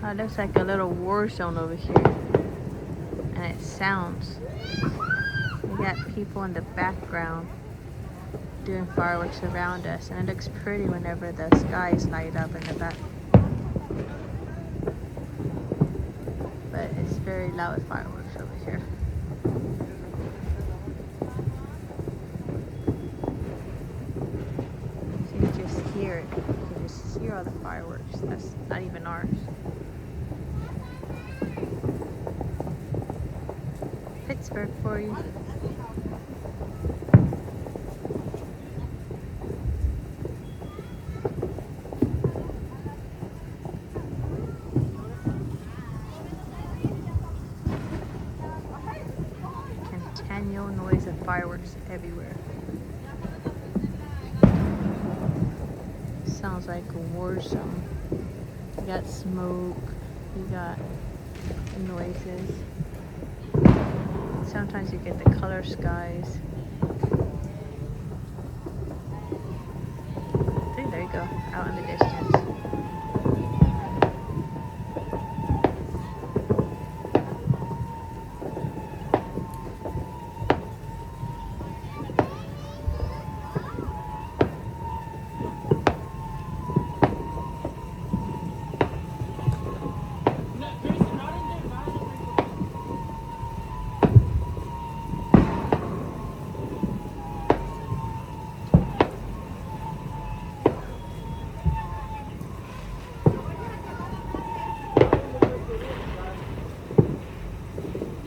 Oh, it looks like a little war zone over here. And it sounds. We got people in the background doing fireworks around us. And it looks pretty whenever the skies light up in the back. But it's very loud fireworks over here. So you just hear it. You can just hear all the fireworks. That's not even ours. Pittsburgh for you. Continual noise of fireworks everywhere. Sounds like a war zone. You got smoke, you got noises. Sometimes you get the color skies.